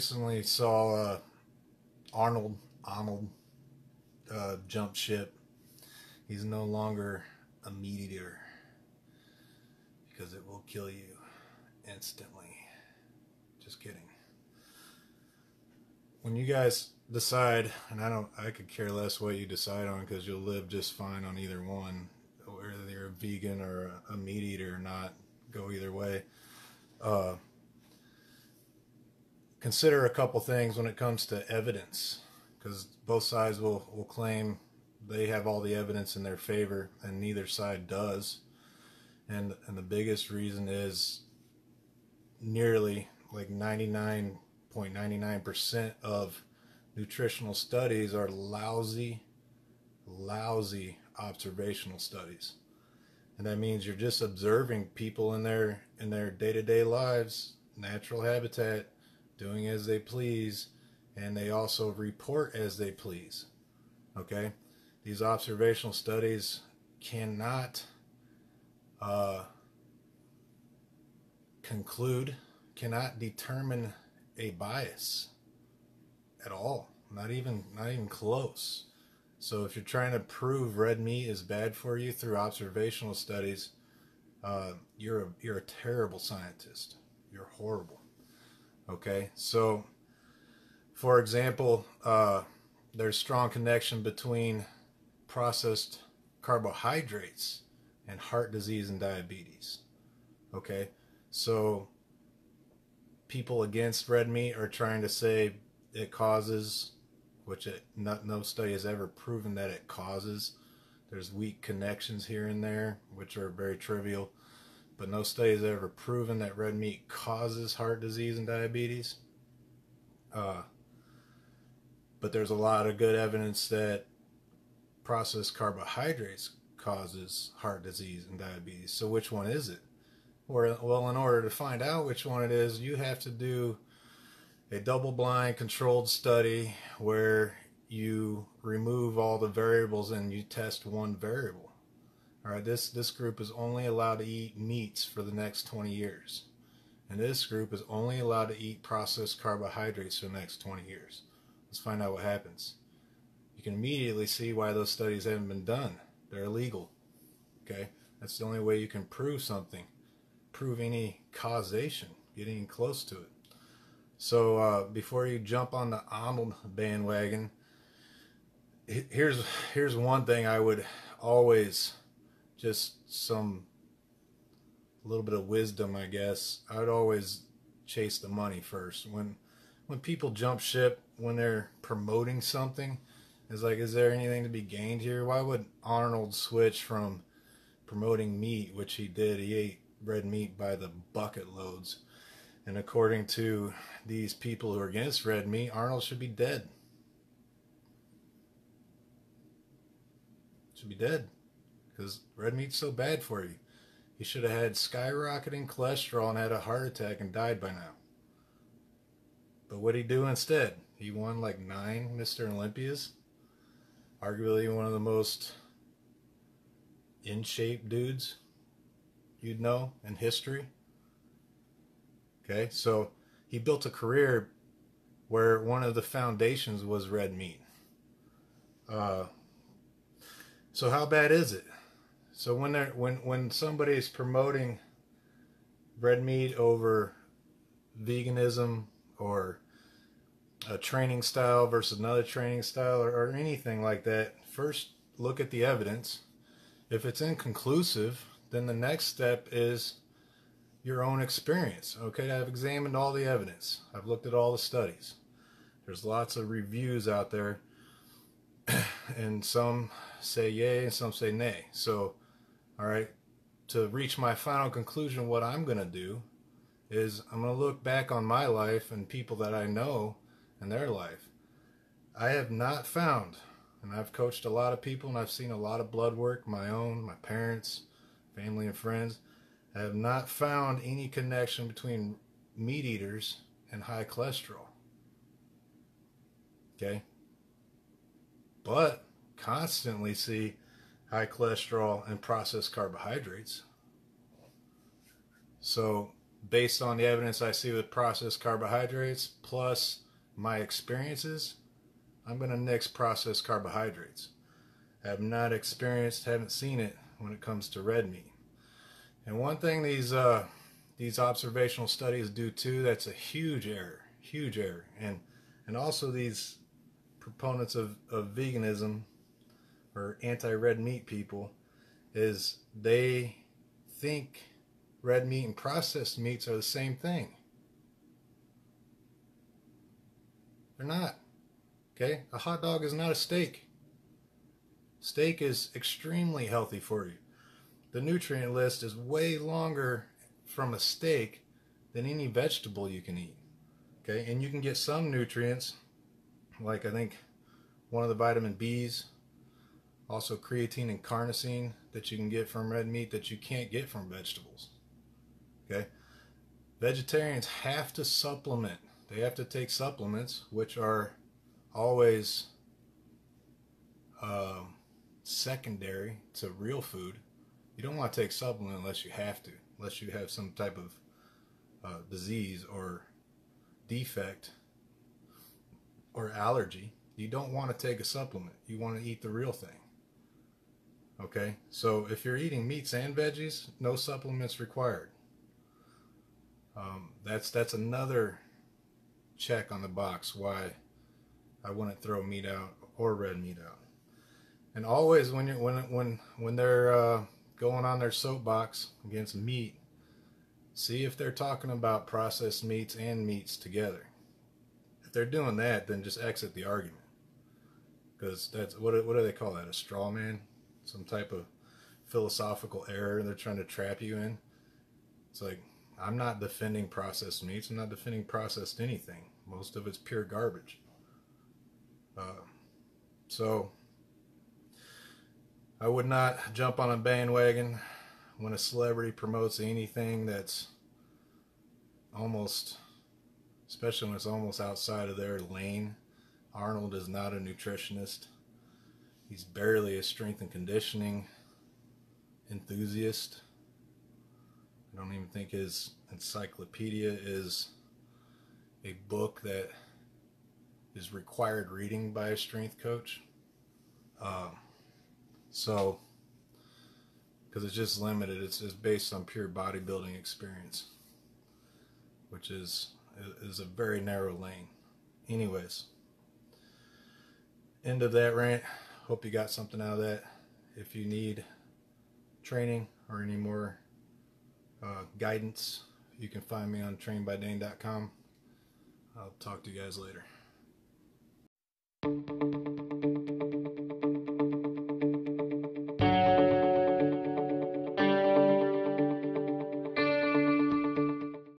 recently saw Arnold jump ship. He's no longer a meat eater because it will kill you instantly. Just kidding. When you guys decide, and I could care less what you decide on because you'll live just fine on either one, whether you're a vegan or a meat eater or not, go either way. Consider a couple things when it comes to evidence, because both sides will claim they have all the evidence in their favor, and neither side does. And the biggest reason is nearly like 99.99% of nutritional studies are lousy observational studies. And that means you're just observing people in their day-to-day lives, natural habitat, doing as they please, and they also report as they please. Okay? These observational studies cannot cannot determine a bias at all. Not even close. So if you're trying to prove red meat is bad for you through observational studies, you're a terrible scientist. You're horrible. Okay, so for example, there's strong connection between processed carbohydrates and heart disease and diabetes. Okay, so people against red meat are trying to say it causes, no study has ever proven that it causes. There's weak connections here and there, which are very trivial, but no study has ever proven that red meat causes heart disease and diabetes. But there's a lot of good evidence that processed carbohydrates causes heart disease and diabetes. So which one is it? Well, in order to find out which one it is, you have to do a double-blind controlled study where you remove all the variables and you test one variable. All right, this group is only allowed to eat meats for the next 20 years. And this group is only allowed to eat processed carbohydrates for the next 20 years. Let's find out what happens. You can immediately see why those studies haven't been done. They're illegal. Okay? That's the only way you can prove something. Prove any causation. Get any close to it. So before you jump on the Arnold bandwagon, here's one thing I would always, just some little bit of wisdom, I guess. I would always chase the money first. When people jump ship, when they're promoting something, it's like, is there anything to be gained here? Why would Arnold switch from promoting meat, which he did? He ate red meat by the bucket loads. And according to these people who are against red meat, Arnold should be dead. Should be dead. Because red meat's so bad for you. He should have had skyrocketing cholesterol and had a heart attack and died by now. But what did he do instead? He won like 9 Mr. Olympias. Arguably one of the most in shape dudes you'd know in history. Okay, so he built a career where one of the foundations was red meat. So how bad is it? So when somebody's promoting red meat over veganism or a training style versus another training style or anything like that, first look at the evidence. If it's inconclusive, then the next step is your own experience. Okay, I've examined all the evidence. I've looked at all the studies. There's lots of reviews out there, and some say yay and some say nay. So, all right, to reach my final conclusion, what I'm going to do is I'm going to look back on my life and people that I know and their life. I have not found, and I've coached a lot of people and I've seen a lot of blood work, my own, my parents, family and friends. I have not found any connection between meat eaters and high cholesterol. Okay? But constantly see high cholesterol and processed carbohydrates. So based on the evidence I see with processed carbohydrates plus my experiences, I'm going to nix processed carbohydrates. I have not experienced, haven't seen it when it comes to red meat. And one thing these observational studies do too, that's a huge error, and also these proponents of veganism or anti-red meat people, is they think red meat and processed meats are the same thing. They're not. Okay? A hot dog is not a steak. Steak is extremely healthy for you. The nutrient list is way longer from a steak than any vegetable you can eat. Okay? And you can get some nutrients, like I think one of the vitamin B's, also creatine and carnosine, that you can get from red meat that you can't get from vegetables. Okay? Vegetarians have to supplement. They have to take supplements, which are always secondary to real food. You don't want to take supplement unless you have to, unless you have some type of disease or defect or allergy. You don't want to take a supplement. You want to eat the real thing. Okay, so if you're eating meats and veggies, no supplements required. That's another check on the box why I wouldn't throw meat out or red meat out. And always when they're going on their soapbox against meat, see if they're talking about processed meats and meats together. If they're doing that, then just exit the argument, because that's what do they call that? A straw man? Some type of philosophical error they're trying to trap you in. It's like, I'm not defending processed meats. I'm not defending processed anything. Most of it's pure garbage. So I would not jump on a bandwagon when a celebrity promotes anything that's almost, especially when it's almost outside of their lane. Arnold is not a nutritionist. He's barely a strength and conditioning enthusiast. I don't even think his encyclopedia is a book that is required reading by a strength coach. So, because it's just limited, it's based on pure bodybuilding experience, which is a very narrow lane. Anyways, end of that rant. Hope you got something out of that. If you need training or any more guidance, you can find me on trainbydane.com. I'll talk to you guys later.